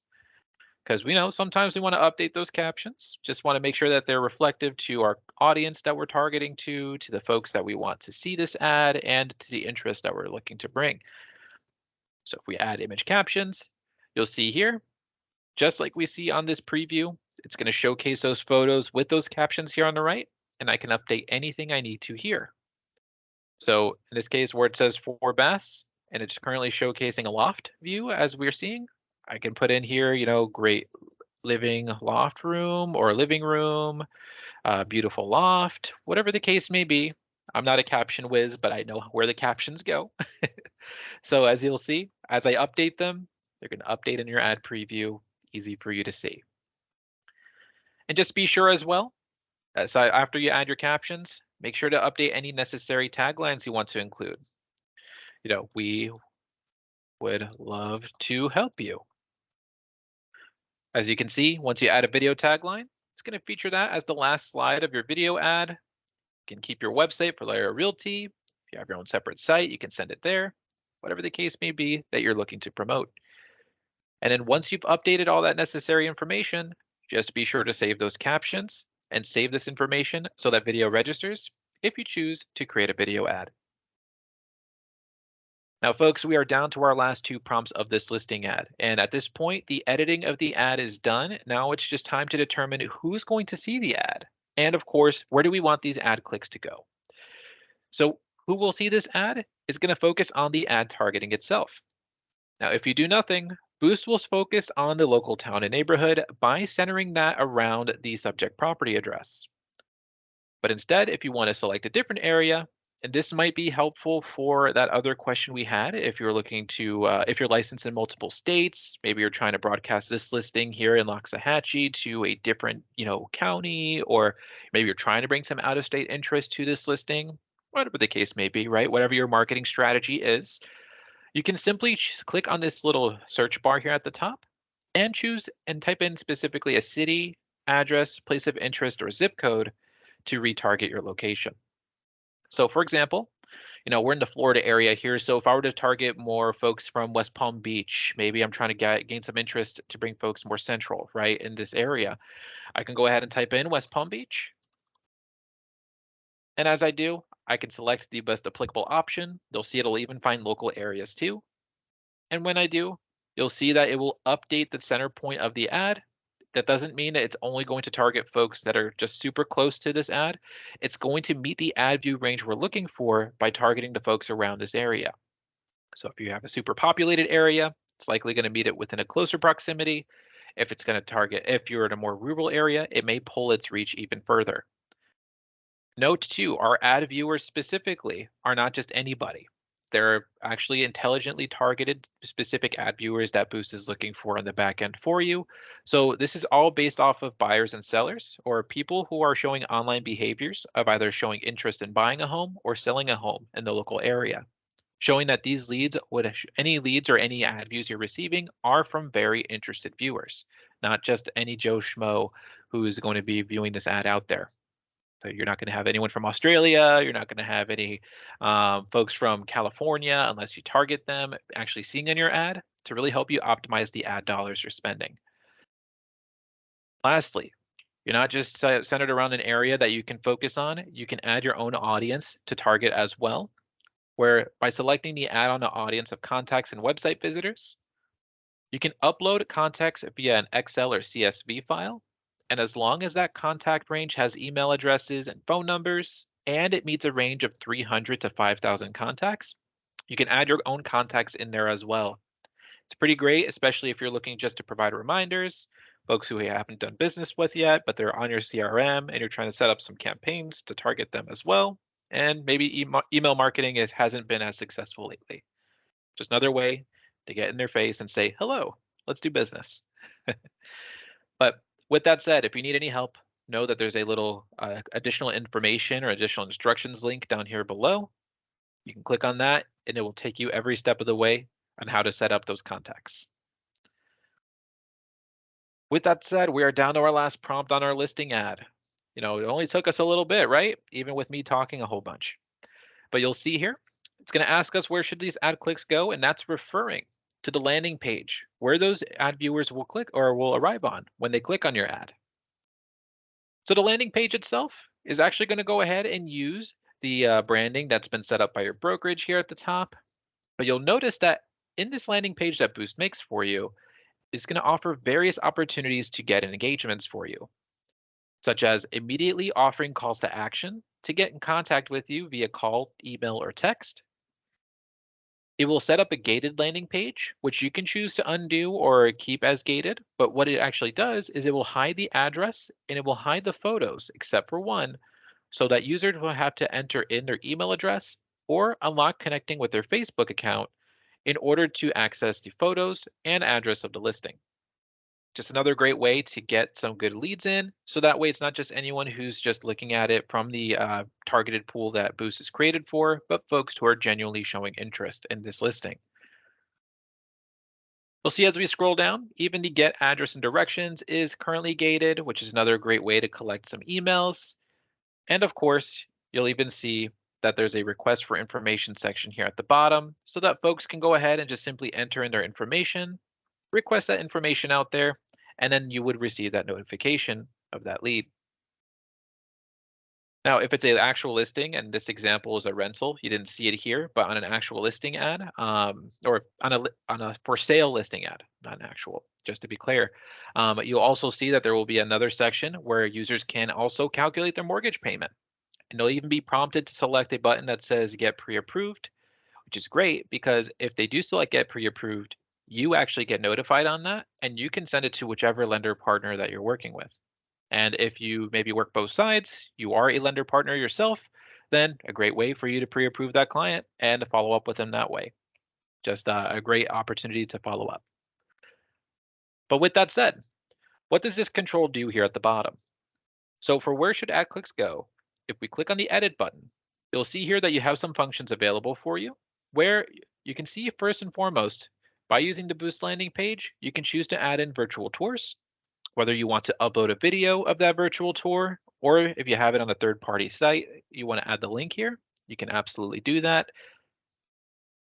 Because we know sometimes we want to update those captions. Just want to make sure that they're reflective to our audience that we're targeting to the folks that we want to see this ad, and to the interest that we're looking to bring. So if we add image captions, you'll see here, just like we see on this preview, it's going to showcase those photos with those captions here on the right, and I can update anything I need to here. So in this case, where it says for Bass, and it's currently showcasing a loft view as we're seeing, I can put in here, great living loft room or living room, beautiful loft, whatever the case may be. I'm not a caption whiz, but I know where the captions go. So as you'll see, as I update them, they're going to update in your ad preview, easy for you to see. And just be sure as well, so after you add your captions, make sure to update any necessary taglines you want to include. We would love to help you. As you can see, once you add a video tagline, it's going to feature that as the last slide of your video ad. You can keep your website for Lyra Realty. If you have your own separate site, you can send it there, whatever the case may be that you're looking to promote. And then once you've updated all that necessary information, just be sure to save those captions and save this information so that video registers if you choose to create a video ad. Now, folks, we are down to our last 2 prompts of this listing ad. And at this point, the editing of the ad is done. Now it's just time to determine who's going to see the ad. And of course, where do we want these ad clicks to go? So who will see this ad is going to focus on the ad targeting itself. Now, if you do nothing, Boost will focus on the local town and neighborhood by centering that around the subject property address. But instead, if you want to select a different area, and this might be helpful for that other question we had, if you're looking to, if you're licensed in multiple states, maybe you're trying to broadcast this listing here in Loxahatchee to a different, county, or maybe you're trying to bring some out-of-state interest to this listing, whatever the case may be, right? Whatever your marketing strategy is, you can simply click on this little search bar here at the top and choose and type in specifically a city, address, place of interest, or zip code to retarget your location. So for example, we're in the Florida area here. So if I were to target more folks from West Palm Beach, maybe I'm trying to gain some interest to bring folks more central, right, in this area. I can go ahead and type in West Palm Beach. And as I do, I can select the best applicable option. You'll see it'll even find local areas too. And when I do, you'll see that it will update the center point of the ad. That doesn't mean that it's only going to target folks that are just super close to this ad. It's going to meet the ad view range we're looking for by targeting the folks around this area. So if you have a super populated area, it's likely going to meet it within a closer proximity. If it's going to target, if you're in a more rural area, it may pull its reach even further. Note too, our ad viewers specifically are not just anybody. They're actually intelligently targeted specific ad viewers that Boost is looking for on the back end for you. So this is all based off of buyers and sellers, or people who are showing online behaviors of either showing interest in buying a home or selling a home in the local area, showing that these leads, any leads or any ad views you're receiving are from very interested viewers, not just any Joe Schmo who's going to be viewing this ad out there. So you're not going to have anyone from Australia. You're not going to have any folks from California unless you target them actually seeing in your ad to really help you optimize the ad dollars you're spending. Lastly, you're not just centered around an area that you can focus on. You can add your own audience to target as well, where by selecting the add on the audience of contacts and website visitors, you can upload contacts via an Excel or CSV file. And as long as that contact range has email addresses and phone numbers, and it meets a range of 300 to 5,000 contacts, you can add your own contacts in there as well. It's pretty great, especially if you're looking just to provide reminders, folks who you haven't done business with yet, but they're on your CRM and you're trying to set up some campaigns to target them as well. And maybe email marketing hasn't been as successful lately. Just another way to get in their face and say, hello, let's do business. But with that said, if you need any help, know that there's a little additional information or additional instructions link down here below. You can click on that and it will take you every step of the way on how to set up those contacts. With that said, we are down to our last prompt on our listing ad. It only took us a little bit, right? Even with me talking a whole bunch. But you'll see here, it's going to ask us where should these ad clicks go, and that's referring to the landing page where those ad viewers will click or will arrive on when they click on your ad. So the landing page itself is actually going to go ahead and use the branding that's been set up by your brokerage here at the top. But you'll notice that in this landing page that Boost makes for you, it's going to offer various opportunities to get engagements for you, such as immediately offering calls to action to get in contact with you via call, email, or text. It will set up a gated landing page, which you can choose to undo or keep as gated. But what it actually does is it will hide the address and it will hide the photos, except for one, so that users will have to enter in their email address or unlock connecting with their Facebook account in order to access the photos and address of the listing. Just another great way to get some good leads in. So that way it's not just anyone who's just looking at it from the targeted pool that Boost is created for, but folks who are genuinely showing interest in this listing. We'll see as we scroll down, even the get address and directions is currently gated, which is another great way to collect some emails. And of course, you'll even see that there's a request for information section here at the bottom so that folks can go ahead and just simply enter in their information, request that information out there, and then you would receive that notification of that lead. Now, if it's an actual listing, and this example is a rental, you didn't see it here, but on an actual listing ad, or on a for sale listing ad, not an actual, just to be clear, you'll also see that there will be another section where users can also calculate their mortgage payment. And they'll even be prompted to select a button that says get pre-approved, which is great because if they do select get pre-approved, you actually get notified on that and you can send it to whichever lender partner that you're working with. And if you maybe work both sides, you are a lender partner yourself, then a great way for you to pre-approve that client and to follow up with them that way. Just a great opportunity to follow up. But with that said, what does this control do here at the bottom? So for where should ad clicks go, if we click on the edit button, you'll see here that you have some functions available for you where you can see first and foremost, by using the Boost landing page, you can choose to add in virtual tours, whether you want to upload a video of that virtual tour, or if you have it on a third-party site, you want to add the link here, you can absolutely do that.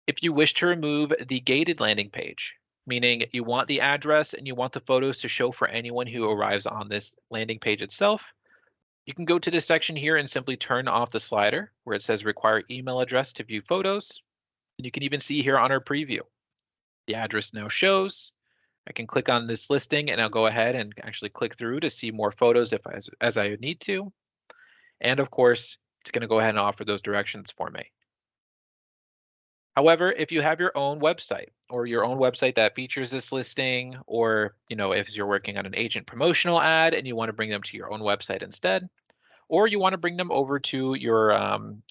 If you wish to remove the gated landing page, meaning you want the address and you want the photos to show for anyone who arrives on this landing page itself, you can go to this section here and simply turn off the slider where it says require email address to view photos. And you can even see here on our preview, the address now shows. I can click on this listing and I'll go ahead and actually click through to see more photos if as I need to. And of course, it's going to go ahead and offer those directions for me. However, if you have your own website or your own website that features this listing, or if you're working on an agent promotional ad and you want to bring them to your own website instead, or you want to bring them over to your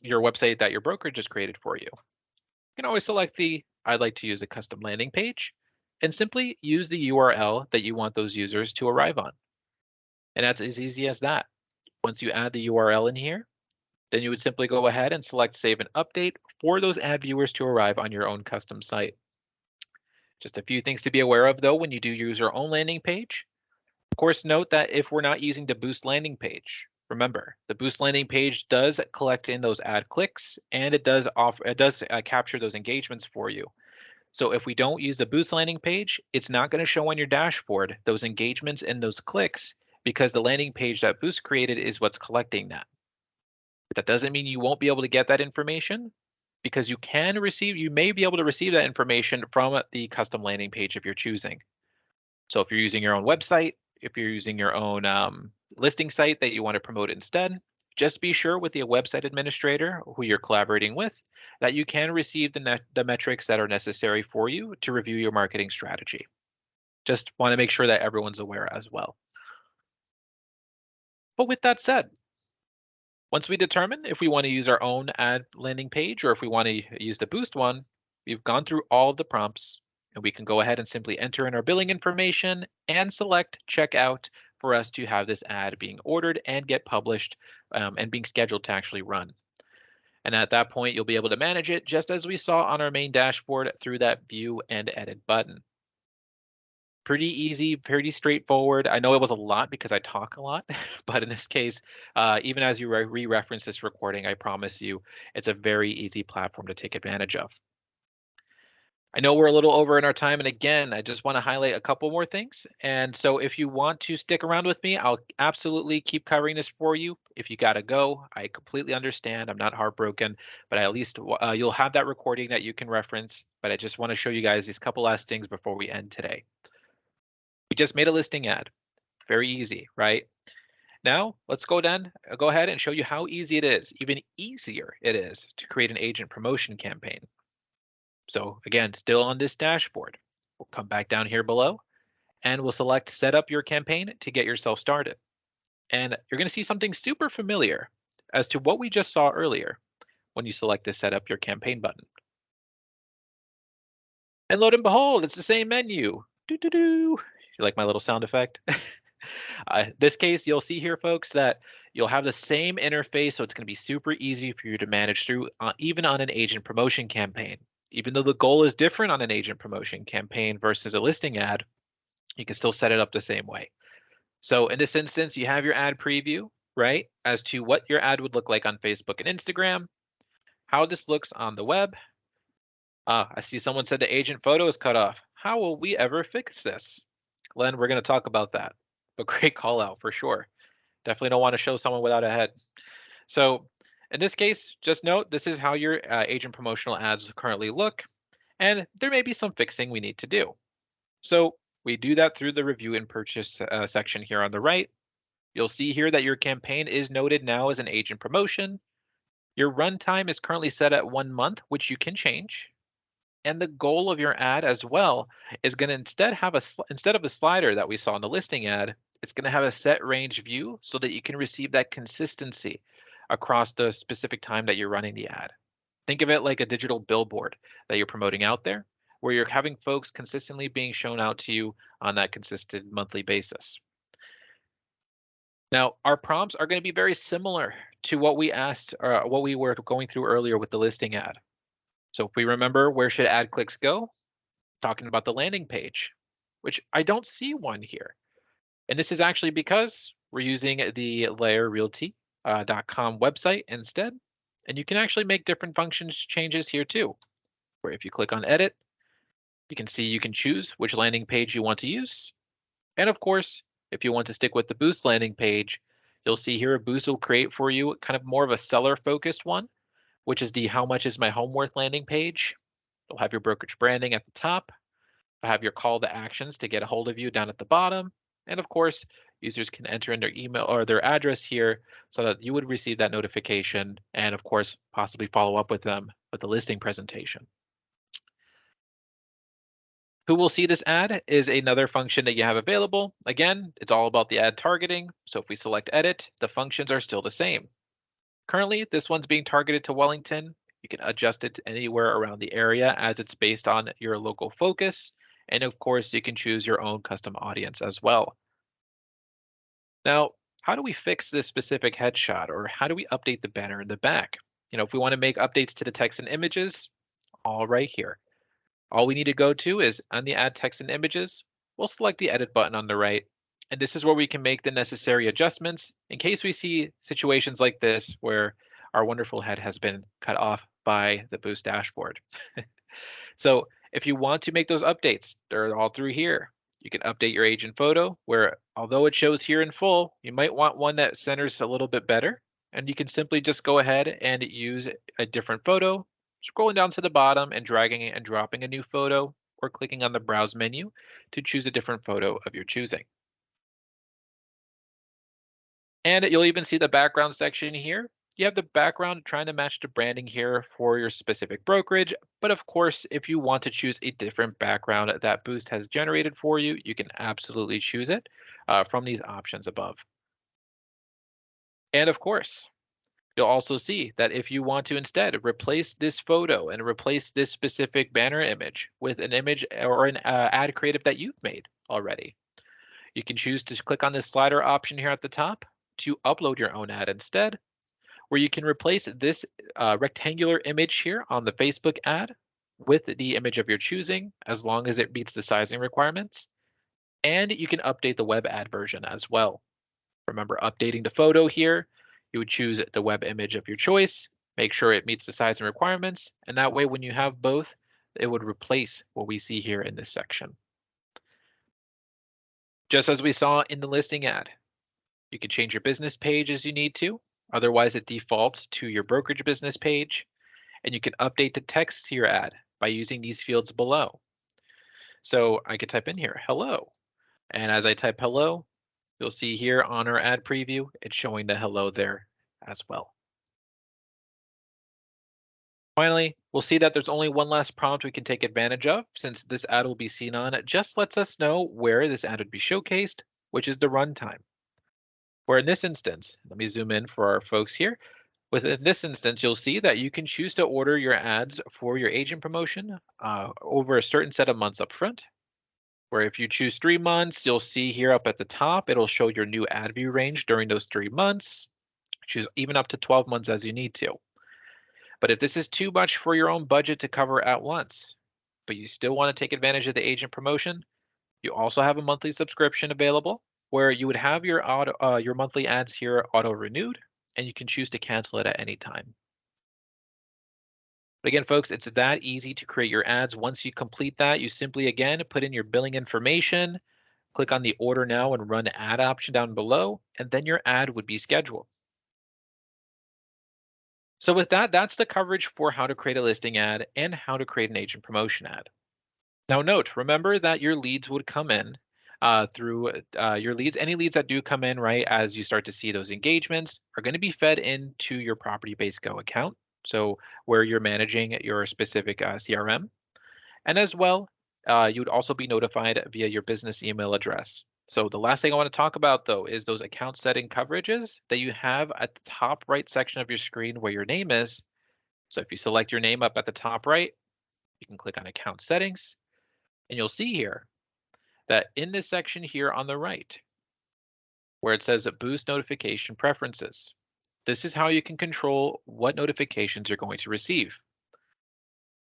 website that your broker just created for you, you can always select the I'd like to use a custom landing page and simply use the URL that you want those users to arrive on. And that's as easy as that. Once you add the URL in here, then you would simply go ahead and select Save and Update for those ad viewers to arrive on your own custom site. Just a few things to be aware of though when you do use your own landing page. Of course, note that if we're not using the Boost landing page, remember the Boost landing page does collect in those ad clicks and it does capture those engagements for you. So if we don't use the Boost landing page, it's not going to show on your dashboard those engagements and those clicks because the landing page that Boost created is what's collecting that. That doesn't mean you won't be able to get that information because you may be able to receive that information from the custom landing page if you're choosing. So if you're using your own website, if you're using your own listing site that you want to promote instead, just be sure with the website administrator who you're collaborating with that you can receive the metrics that are necessary for you to review your marketing strategy. Just want to make sure that everyone's aware as well. But with that said, once we determine if we want to use our own ad landing page or if we want to use the Boost one, we've gone through all of the prompts and we can go ahead and simply enter in our billing information and select checkout for us to have this ad being ordered and get published and being scheduled to actually run. And at that point, you'll be able to manage it just as we saw on our main dashboard through that view and edit button. Pretty easy, pretty straightforward. I know it was a lot because I talk a lot, but in this case, even as you re-reference this recording, I promise you, it's a very easy platform to take advantage of. I know we're a little over in our time, and again, I just want to highlight a couple more things. And so if you want to stick around with me, I'll absolutely keep covering this for you. If you got to go, I completely understand. I'm not heartbroken, but at least you'll have that recording that you can reference. But I just want to show you guys these couple last things before we end today. We just made a listing ad. Very easy, right? Now let's go ahead and show you how easy it is, even easier it is to create an agent promotion campaign. So again, still on this dashboard, we'll come back down here below and we'll select set up your campaign to get yourself started. And you're going to see something super familiar as to what we just saw earlier when you select the set up your campaign button. And lo and behold, it's the same menu. You like my little sound effect? This case, you'll see here, folks, that you'll have the same interface, so it's going to be super easy for you to manage through, even on an agent promotion campaign. Even though the goal is different on an agent promotion campaign versus a listing ad, you can still set it up the same way. So in this instance, you have your ad preview, right, as to what your ad would look like on Facebook and Instagram, how this looks on the web. I see someone said the agent photo is cut off. How will we ever fix this? Glenn, we're going to talk about that. But great call out for sure. Definitely don't want to show someone without a head. So in this case, just note this is how your agent promotional ads currently look, and there may be some fixing we need to do. So we do that through the review and purchase section here on the right. You'll see here that your campaign is noted now as an agent promotion. Your runtime is currently set at 1 month, which you can change. And the goal of your ad as well is going to instead have instead of a slider that we saw in the listing ad, it's going to have a set range view so that you can receive that consistency across the specific time that you're running the ad. Think of it like a digital billboard that you're promoting out there, where you're having folks consistently being shown out to you on that consistent monthly basis. Now, our prompts are going to be very similar to what we asked or what we were going through earlier with the listing ad. So if we remember, where should ad clicks go? Talking about the landing page, which I don't see one here. And this is actually because we're using the layerrealty.com website instead. And you can actually make different functions changes here too, where if you click on edit, you can see you can choose which landing page you want to use. And of course, if you want to stick with the Boost landing page, you'll see here a Boost will create for you kind of more of a seller focused one, which is the how much is my home worth landing page. You'll have your brokerage branding at the top, have your call to actions to get a hold of you down at the bottom. And of course, users can enter in their email or their address here so that you would receive that notification and of course, possibly follow up with them with the listing presentation. Who will see this ad is another function that you have available. Again, it's all about the ad targeting. So if we select edit, the functions are still the same. Currently, this one's being targeted to Wellington. You can adjust it to anywhere around the area as it's based on your local focus. And of course, you can choose your own custom audience as well. Now, how do we fix this specific headshot or how do we update the banner in the back? If we want to make updates to the text and images, all right here. All we need to go to is on the add text and images, we'll select the edit button on the right. And this is where we can make the necessary adjustments in case we see situations like this where our wonderful head has been cut off by the Boost dashboard. So if you want to make those updates, they're all through here. You can update your agent photo where although it shows here in full, you might want one that centers a little bit better. And you can simply just go ahead and use a different photo, scrolling down to the bottom and dragging it and dropping a new photo or clicking on the browse menu to choose a different photo of your choosing. And you'll even see the background section here. You have the background trying to match the branding here for your specific brokerage. But of course, if you want to choose a different background that Boost has generated for you, you can absolutely choose it from these options above. And of course, you'll also see that if you want to instead replace this photo and replace this specific banner image with an image or an ad creative that you've made already, you can choose to click on this slider option here at the top to upload your own ad instead, where you can replace this rectangular image here on the Facebook ad with the image of your choosing, as long as it meets the sizing requirements. And you can update the web ad version as well. Remember updating the photo here, you would choose the web image of your choice, make sure it meets the sizing requirements, and that way when you have both, it would replace what we see here in this section. Just as we saw in the listing ad, you can change your business page as you need to. Otherwise, it defaults to your brokerage business page, and you can update the text to your ad by using these fields below. So I could type in here, hello. And as I type hello, you'll see here on our ad preview, it's showing the hello there as well. Finally, we'll see that there's only one last prompt we can take advantage of since this ad will be seen on. It just lets us know where this ad would be showcased, which is the runtime. Where in this instance, let me zoom in for our folks here. Within this instance, you'll see that you can choose to order your ads for your agent promotion over a certain set of months up front. Where if you choose 3 months, you'll see here up at the top, it'll show your new ad view range during those 3 months. Choose even up to 12 months as you need to. But if this is too much for your own budget to cover at once, but you still want to take advantage of the agent promotion, you also have a monthly subscription available where you would have your monthly ads here auto renewed, and you can choose to cancel it at any time. But again, folks, it's that easy to create your ads. Once you complete that, you simply again put in your billing information, click on the order now and run ad option down below, and then your ad would be scheduled. So with that, that's the coverage for how to create a listing ad and how to create an agent promotion ad. Now note, remember that your leads would come in through your leads. Any leads that do come in, right, as you start to see those engagements are going to be fed into your Property Base Go account. So where you're managing your specific CRM. And as well, you would also be notified via your business email address. So the last thing I want to talk about though is those account setting coverages that you have at the top right section of your screen where your name is. So if you select your name up at the top right, you can click on account settings and you'll see here that in this section here on the right, where it says boost notification preferences, this is how you can control what notifications you're going to receive.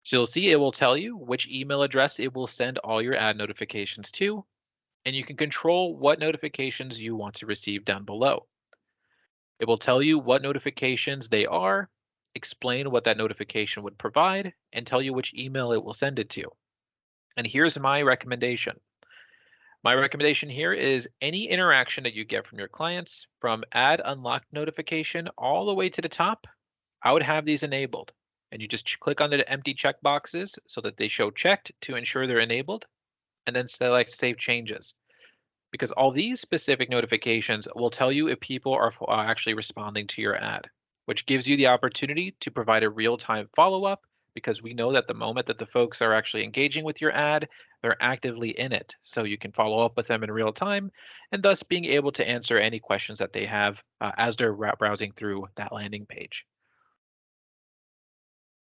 So you'll see it will tell you which email address it will send all your ad notifications to, and you can control what notifications you want to receive down below. It will tell you what notifications they are, explain what that notification would provide, and tell you which email it will send it to. And here's my recommendation. My recommendation here is any interaction that you get from your clients, from ad unlocked notification all the way to the top, I would have these enabled. And you just click on the empty check boxes so that they show checked to ensure they're enabled, and then select Save Changes. Because all these specific notifications will tell you if people are actually responding to your ad, which gives you the opportunity to provide a real-time follow-up, because we know that the moment that the folks are actually engaging with your ad, they're actively in it. So you can follow up with them in real time and thus being able to answer any questions that they have as they're browsing through that landing page.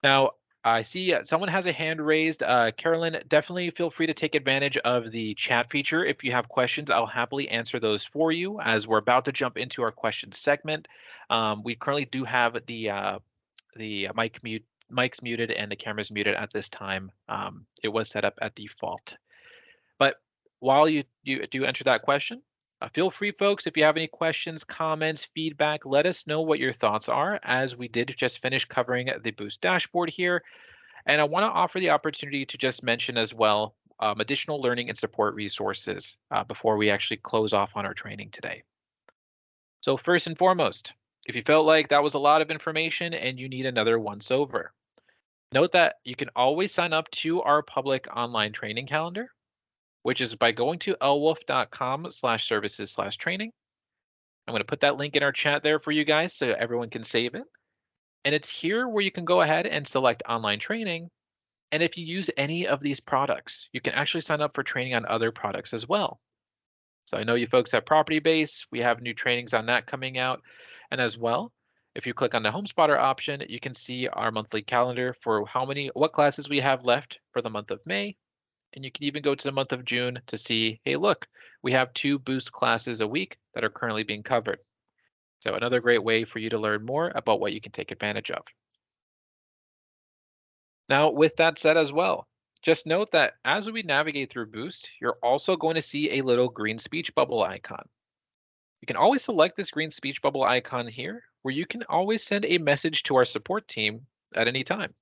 Now, I see someone has a hand raised. Carolyn, definitely feel free to take advantage of the chat feature. If you have questions, I'll happily answer those for you as we're about to jump into our question segment. We currently do have the mics muted and the cameras muted at this time. It was set up at default. But while you do enter that question, feel free, folks, if you have any questions, comments, feedback, let us know what your thoughts are, as we did just finish covering the Boost dashboard here. And I want to offer the opportunity to just mention as well additional learning and support resources before we actually close off on our training today. So first and foremost, if you felt like that was a lot of information and you need another once over, note that you can always sign up to our public online training calendar, which is by going to elwolf.com/services/training. I'm going to put that link in our chat there for you guys so everyone can save it. And it's here where you can go ahead and select online training. And if you use any of these products, you can actually sign up for training on other products as well. So I know you folks have Property Base. We have new trainings on that coming out. And as well, if you click on the HomeSpotter option, you can see our monthly calendar for what classes we have left for the month of May. And you can even go to the month of June to see, hey, look, we have 2 Boost classes a week that are currently being covered. So another great way for you to learn more about what you can take advantage of. Now, with that said as well, just note that as we navigate through Boost, you're also going to see a little green speech bubble icon. You can always select this green speech bubble icon here, where you can always send a message to our support team at any time.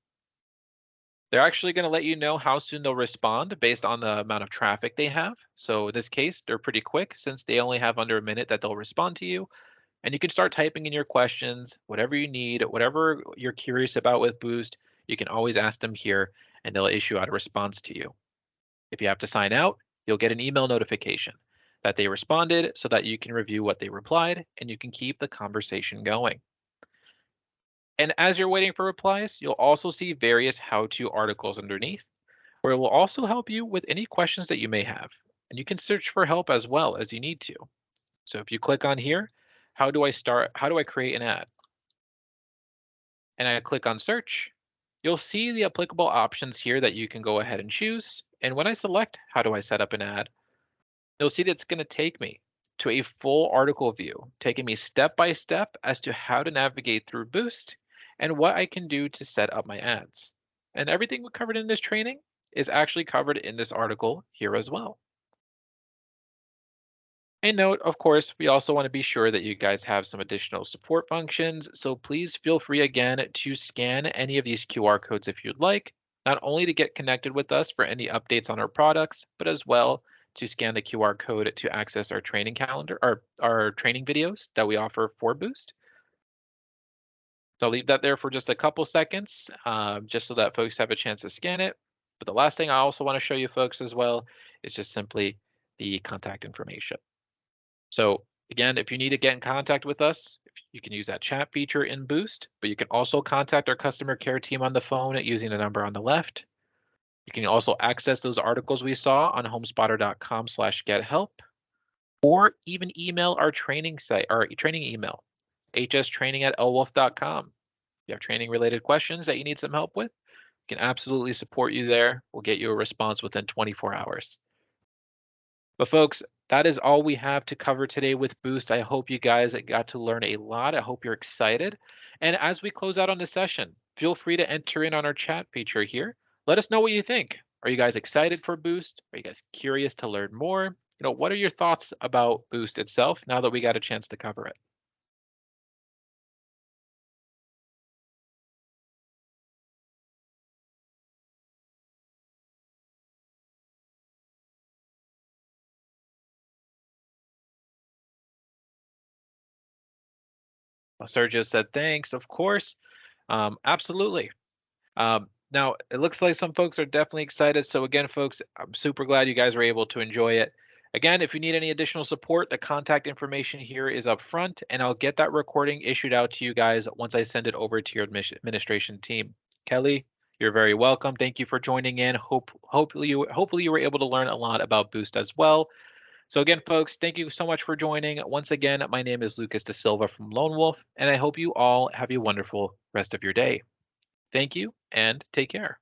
They're actually going to let you know how soon they'll respond based on the amount of traffic they have. So in this case, they're pretty quick since they only have under a minute that they'll respond to you. And you can start typing in your questions, whatever you need, whatever you're curious about with Boost, you can always ask them here and they'll issue out a response to you. If you have to sign out, you'll get an email notification that they responded so that you can review what they replied and you can keep the conversation going. And as you're waiting for replies, you'll also see various how-to articles underneath, where it will also help you with any questions that you may have. And you can search for help as well as you need to. So if you click on here, how do I create an ad? And I click on search, you'll see the applicable options here that you can go ahead and choose. And when I select how do I set up an ad, you'll see that it's going to take me to a full article view, taking me step by step as to how to navigate through Boost and what I can do to set up my ads. And everything we covered in this training is actually covered in this article here as well. And note, of course, we also want to be sure that you guys have some additional support functions. So please feel free again to scan any of these QR codes if you'd like, not only to get connected with us for any updates on our products, but as well to scan the QR code to access our training calendar, our training videos that we offer for Boost. So I'll leave that there for just a couple seconds, just so that folks have a chance to scan it. But the last thing I also want to show you folks as well is just simply the contact information. So again, if you need to get in contact with us, you can use that chat feature in Boost, but you can also contact our customer care team on the phone using the number on the left. You can also access those articles we saw on homespotter.com/gethelp, or even email our training site, our training email, hstraining@elwolf.com. If you have training related questions that you need some help with, we can absolutely support you there. We'll get you a response within 24 hours. But folks, that is all we have to cover today with Boost. I hope you guys got to learn a lot. I hope you're excited. And as we close out on the session, feel free to enter in on our chat feature here. Let us know what you think. Are you guys excited for Boost? Are you guys curious to learn more? What are your thoughts about Boost itself now that we got a chance to cover it? Well, Sergio said thanks, of course. Absolutely. Now, it looks like some folks are definitely excited. So again, folks, I'm super glad you guys were able to enjoy it. Again, if you need any additional support, the contact information here is up front, and I'll get that recording issued out to you guys once I send it over to your administration team. Kelly, you're very welcome. Thank you for joining in. Hopefully you were able to learn a lot about Boost as well. So again, folks, thank you so much for joining. Once again, my name is Lucas Da Silva from Lone Wolf, and I hope you all have a wonderful rest of your day. Thank you and take care.